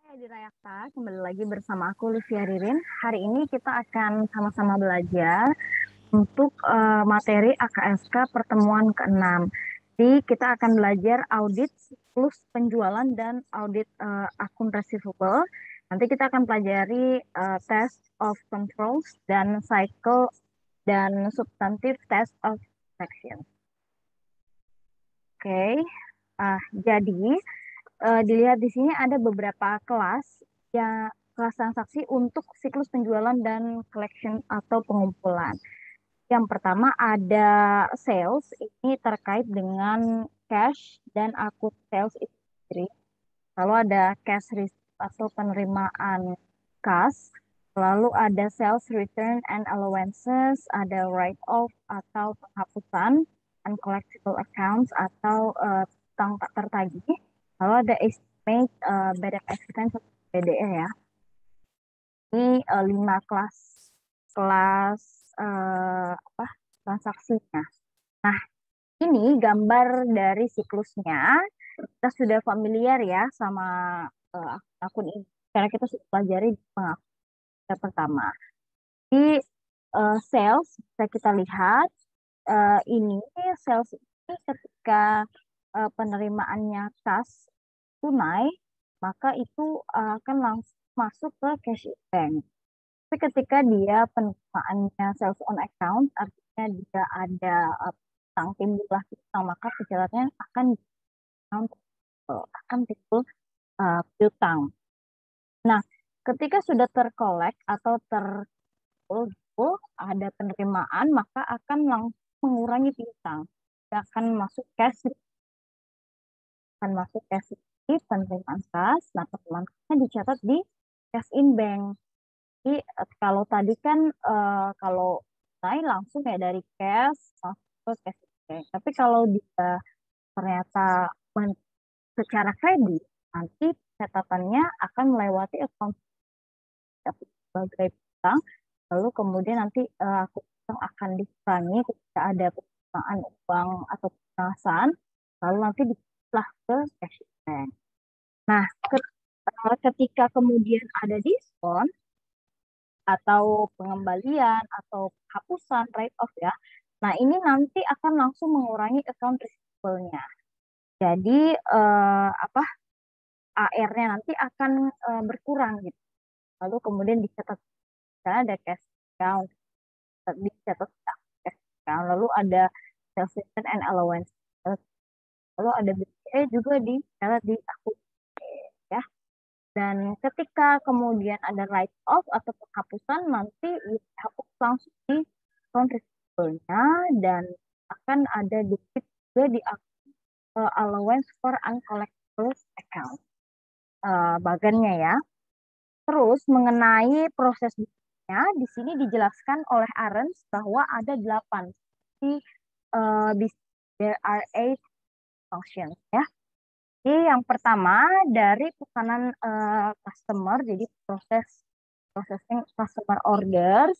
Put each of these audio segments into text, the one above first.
Hai Dirayakta, kembali lagi bersama aku Livia Ririn. Hari ini kita akan sama-sama belajar untuk materi AKSK pertemuan ke-6. Jadi kita akan belajar audit siklus penjualan dan audit akun receivable. Nanti kita akan pelajari test of controls dan cycle dan substantive test of action. Oke, jadi dilihat di sini ada beberapa kelas ya, kelas transaksi untuk siklus penjualan dan collection atau pengumpulan. Yang pertama ada sales, ini terkait dengan cash dan akun sales itu sendiri. Lalu ada cash receipt atau penerimaan kas. Lalu ada sales return and allowances, ada write off atau penghapusan, uncollectible accounts atau utang tak tertagih. Lalu ada estimate bad debt expense atau BDE ya. Ini 5 kelas kelas transaksinya. Nah, ini gambar dari siklusnya. Kita sudah familiar ya sama akun ini karena kita sudah pelajari di pengakuan pertama. Di sales bisa kita lihat ini sales ini ketika penerimaannya kas tunai, maka itu akan langsung masuk ke cash in bank. Tapi ketika dia penerimaannya sales on account, artinya dia ada utang timbullah utang, maka pejalannya akan timbul piutang. Nah, ketika sudah terkolek atau terkumpul ada penerimaan, maka akan langsung mengurangi piutang. Dia akan masuk cash di penerimaan kas. Nah, penerimaan kasnya dicatat di cash in bank. Jadi kalau tadi kan kalau naik langsung ya dari cash masuk ke cash in bank. Tapi kalau dia ternyata secara kredit, nanti catatannya akan melewati account sebagai piutang. Lalu kemudian nanti akun akan dikurangi ketika ada penerimaan uang atau pelunasan. Lalu nanti dipilih ke cash in bank. Nah, ketika kemudian ada diskon atau pengembalian atau penghapusan write off ya. Nah, ini nanti akan langsung mengurangi account receivable-nya. Jadi AR-nya nanti akan berkurang gitu. Lalu kemudian dicatat karena ada cash account, dicatat cash account, lalu ada sales return and allowance. Lalu ada BCE juga dicatat di akun ya. Dan ketika kemudian ada write off atau penghapusan, nanti dihapus langsung di account receivable-nya dan akan ada debit juga di allowance for uncollectible account bagannya ya. Terus mengenai proses bisnisnya, di sini dijelaskan oleh Arens bahwa ada 8. Jadi, there are 8 functions ya. Jadi yang pertama dari pesanan customer, jadi processing customer orders.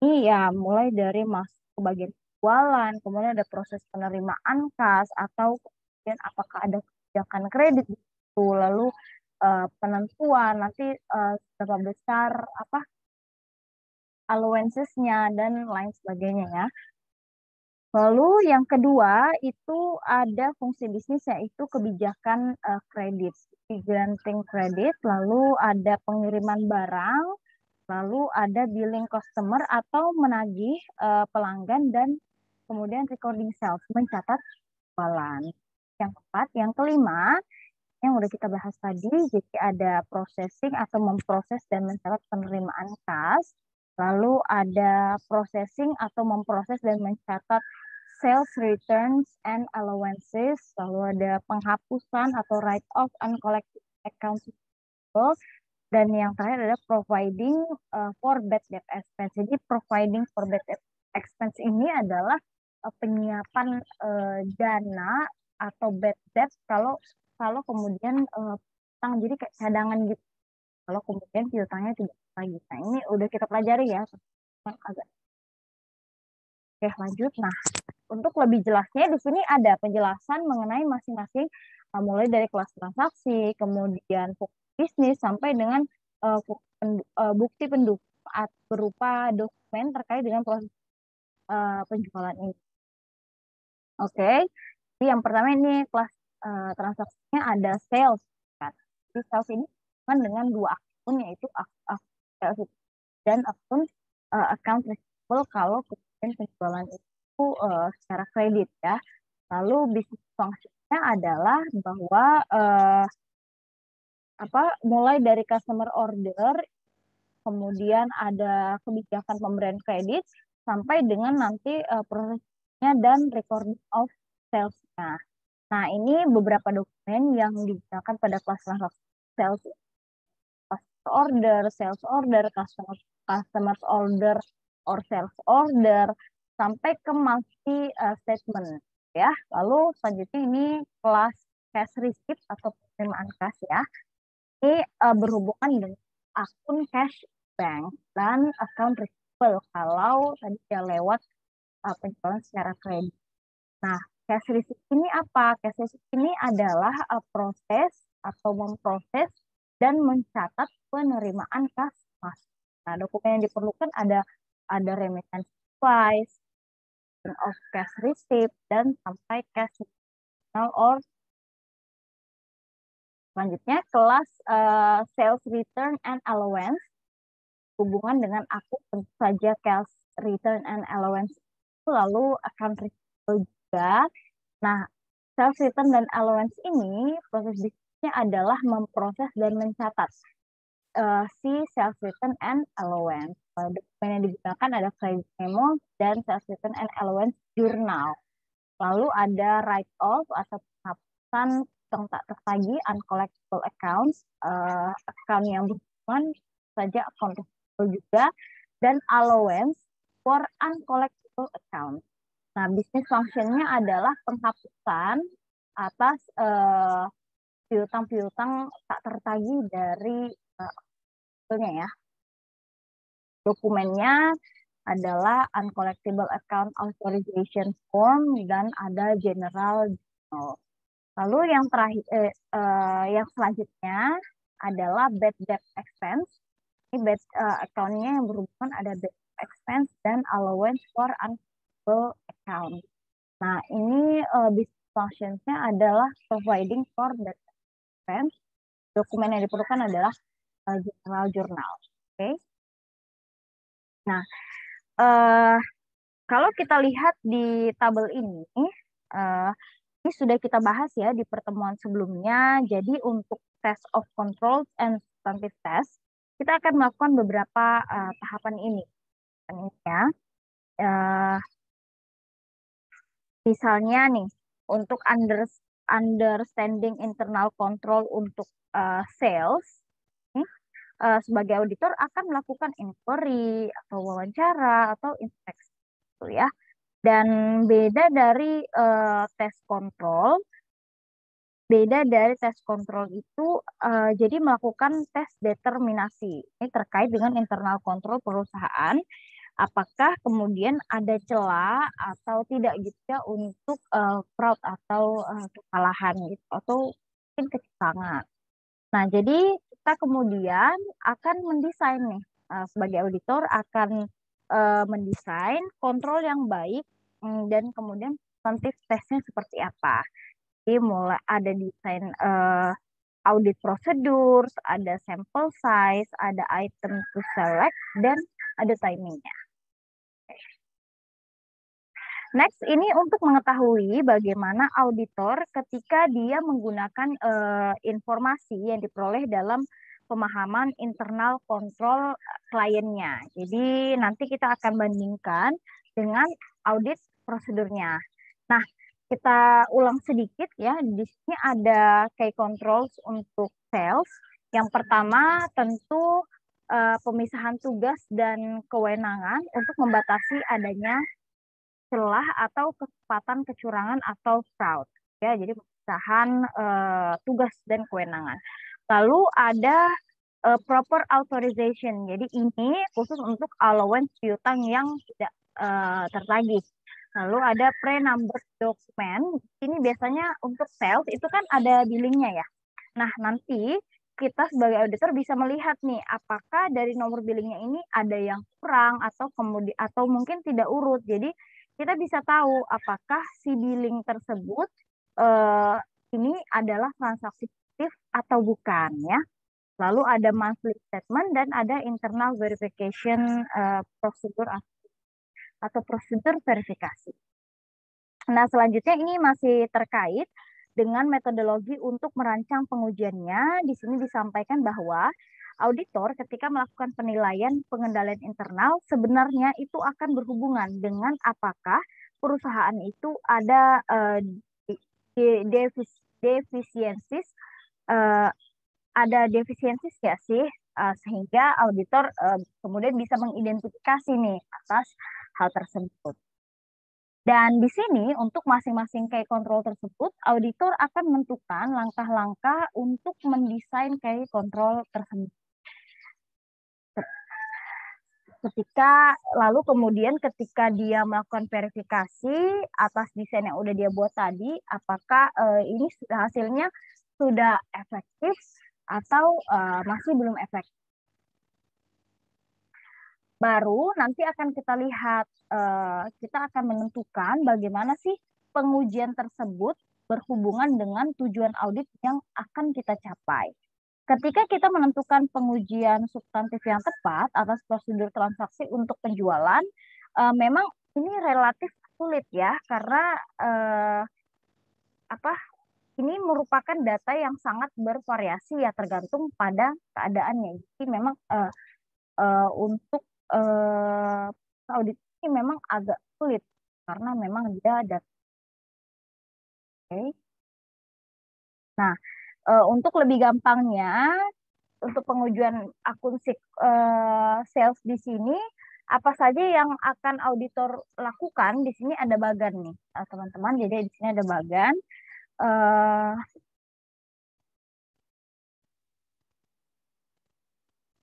Ini ya mulai dari masuk ke bagian penjualan, kemudian ada proses penerimaan kas atau kemudian apakah ada kebijakan kredit gitu, lalu penentuan nanti seberapa besar allowances-nya dan lain sebagainya ya. Lalu yang kedua itu ada fungsi bisnis yaitu kebijakan kredit, granting kredit, lalu ada pengiriman barang, lalu ada billing customer atau menagih pelanggan dan kemudian recording sales, mencatat jualan. Yang keempat, yang kelima yang udah kita bahas tadi, jadi ada processing atau memproses dan mencatat penerimaan kas. Lalu ada processing atau memproses dan mencatat sales returns and allowances. Lalu ada penghapusan atau write off uncollected accounts. Dan yang terakhir adalah providing for bad debt expense. Jadi providing for bad debt expense ini adalah penyiapan dana atau bad debt kalau kemudian utang, jadi kayak cadangan gitu. Kalau kemudian piutangnya tidak lagi. Nah, ini udah kita pelajari ya. Agak. Oke, lanjut. Nah, untuk lebih jelasnya di sini ada penjelasan mengenai masing-masing mulai dari kelas transaksi, kemudian bisnis sampai dengan bukti pendukung berupa dokumen terkait dengan proses penjualan ini. Oke, jadi yang pertama ini kelas transaksinya ada sales. Kan? Jadi sales ini kan dengan dua akun, yaitu akun sales dan akun account receivable kalau kemudian penjualan itu secara kredit ya. Lalu bisnis fungsinya adalah bahwa mulai dari customer order, kemudian ada kebijakan pemberian kredit, sampai dengan nanti prosesnya dan recording of sales-nya. Nah, ini beberapa dokumen yang digunakan pada kelas transaksi sales. Sales order, customer order, or sales order, sampai ke multi statement ya. Lalu selanjutnya ini kelas cash receipt atau penerimaan kas ya. Ini berhubungan dengan akun cash bank dan account receivable kalau tadi dia lewat penjualan secara kredit. Nah, cash receipt ini apa? Cash receipt ini adalah proses atau memproses dan mencatat penerimaan kas masuk. Nah, dokumen yang diperlukan ada remittance invoice, of cash receipt, dan sampai cash or selanjutnya kelas sales return and allowance, hubungan dengan akun tentu saja cash return and allowance, lalu account receivable juga. Nah, sales return dan allowance ini proses bisnisnya adalah memproses dan mencatat si sales return and allowance. Dokumen yang digunakan ada credit memo dan sales return and allowance journal. Lalu ada write off atau penghapusan yang tak tertagih, uncollectible accounts, account yang berhubungan saja account receivable juga, dan allowance for uncollectible account. Nah, bisnis functionnya adalah penghapusan atas piutang-piutang tak tertagih dari ya. Dokumennya adalah uncollectible account authorization form dan ada general journal. Lalu yang terakhir, yang selanjutnya adalah bad debt expense. Ini bad account-nya yang berhubungan ada bad debt expense dan allowance for uncollectible account. Nah, ini business functions-nya adalah providing for bad debt expense. Dokumen yang diperlukan adalah general journal. Oke. Nah, kalau kita lihat di tabel ini sudah kita bahas ya di pertemuan sebelumnya. Jadi untuk test of controls and substantive test, kita akan melakukan beberapa tahapan ini. Misalnya nih, untuk understanding internal control untuk sales, sebagai auditor akan melakukan inquiry atau wawancara atau inspeksi, gitu ya. Dan beda dari tes kontrol, itu jadi melakukan tes determinasi. Ini terkait dengan internal control perusahaan, apakah kemudian ada celah atau tidak gitu ya untuk fraud atau kesalahan gitu atau mungkin kecurangan. Nah, jadi kita kemudian akan mendesain nih sebagai auditor akan mendesain kontrol yang baik dan kemudian substantif tesnya seperti apa. Jadi mulai ada desain audit procedures, ada sample size, ada item to select, dan ada timingnya. Next, ini untuk mengetahui bagaimana auditor ketika dia menggunakan informasi yang diperoleh dalam pemahaman internal kontrol kliennya. Jadi nanti kita akan bandingkan dengan audit prosedurnya. Nah, kita ulang sedikit ya. Di sini ada key controls untuk sales. Yang pertama tentu pemisahan tugas dan kewenangan untuk membatasi adanya celah atau kesempatan kecurangan atau fraud. Ya, jadi pemisahan tugas dan kewenangan. Lalu ada proper authorization. Jadi ini khusus untuk allowance piutang yang tidak tertagih. Lalu ada pre-numbered document. Ini biasanya untuk sales itu kan ada billingnya ya. Nah, nanti kita sebagai auditor bisa melihat nih apakah dari nomor billingnya ini ada yang kurang atau kemudian atau mungkin tidak urut. Jadi kita bisa tahu apakah si billing tersebut ini adalah transaksi fiktif atau bukan ya. Lalu ada monthly statement dan ada internal verification prosedur atau prosedur verifikasi. Nah, selanjutnya ini masih terkait dengan metodologi untuk merancang pengujiannya. Di sini disampaikan bahwa auditor ketika melakukan penilaian pengendalian internal sebenarnya itu akan berhubungan dengan apakah perusahaan itu ada defisiensis ada defisiensis ya sih sehingga auditor kemudian bisa mengidentifikasi nih atas hal tersebut. Dan di sini untuk masing-masing key control tersebut, auditor akan menentukan langkah-langkah untuk mendesain key control tersebut. Lalu kemudian ketika dia melakukan verifikasi atas desain yang udah dia buat tadi, apakah ini hasilnya sudah efektif atau masih belum efektif. Baru nanti akan kita lihat, kita akan menentukan bagaimana sih pengujian tersebut berhubungan dengan tujuan audit yang akan kita capai. Ketika kita menentukan pengujian substantif yang tepat atas prosedur transaksi untuk penjualan, memang ini relatif sulit ya, karena ini merupakan data yang sangat bervariasi ya, tergantung pada keadaannya. Jadi memang untuk audit ini memang agak sulit karena memang dia data. Okay. Nah, untuk lebih gampangnya, untuk pengujian akun sales di sini, apa saja yang akan auditor lakukan? Di sini ada bagan nih, teman-teman. Jadi di sini ada bagan.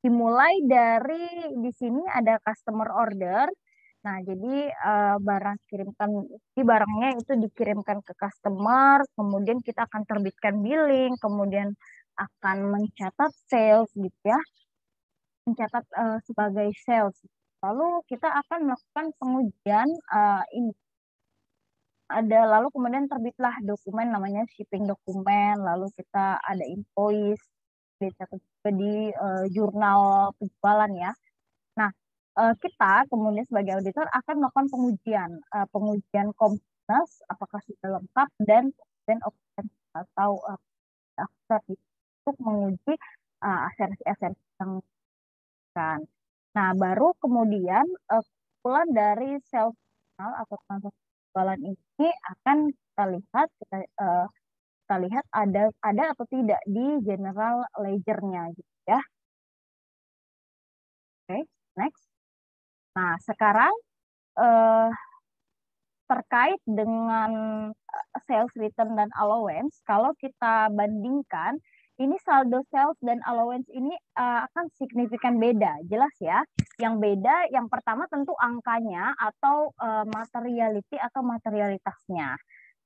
Dimulai dari di sini ada customer order. Nah, jadi barangnya itu dikirimkan ke customer, kemudian kita akan terbitkan billing, kemudian akan mencatat sales gitu ya, mencatat sebagai sales. Lalu kita akan melakukan pengujian ini. Lalu kemudian terbitlah dokumen namanya shipping dokumen, lalu kita ada invoice, dicatat juga di jurnal penjualan ya. Nah, kita kemudian sebagai auditor akan melakukan pengujian completeness, apakah sudah lengkap, dan kemudian occupancy atau daftar untuk menguji asensi-asensi yang kan. Nah, baru kemudian kumpulan dari sales atau transaksi penjualan ini akan kita lihat ada atau tidak di general ledger-nya gitu ya. Oke, next. Nah, sekarang terkait dengan sales return dan allowance, kalau kita bandingkan, ini saldo sales dan allowance ini akan signifikan beda, jelas ya. Yang beda, yang pertama tentu angkanya atau materiality atau materialitasnya.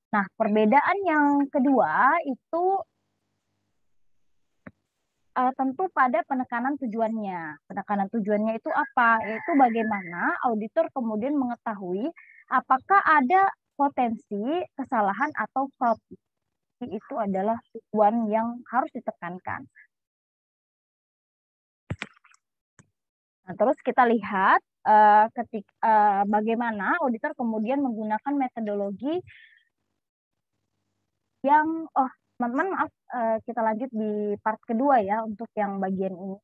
Nah, perbedaan yang kedua itu tentu pada penekanan tujuannya. Penekanan tujuannya itu apa? Yaitu bagaimana auditor kemudian mengetahui apakah ada potensi kesalahan atau fraud. Itu adalah tujuan yang harus ditekankan. Nah, terus kita lihat bagaimana auditor kemudian menggunakan metodologi yang, teman-teman maaf, kita lanjut di part kedua ya untuk yang bagian ini.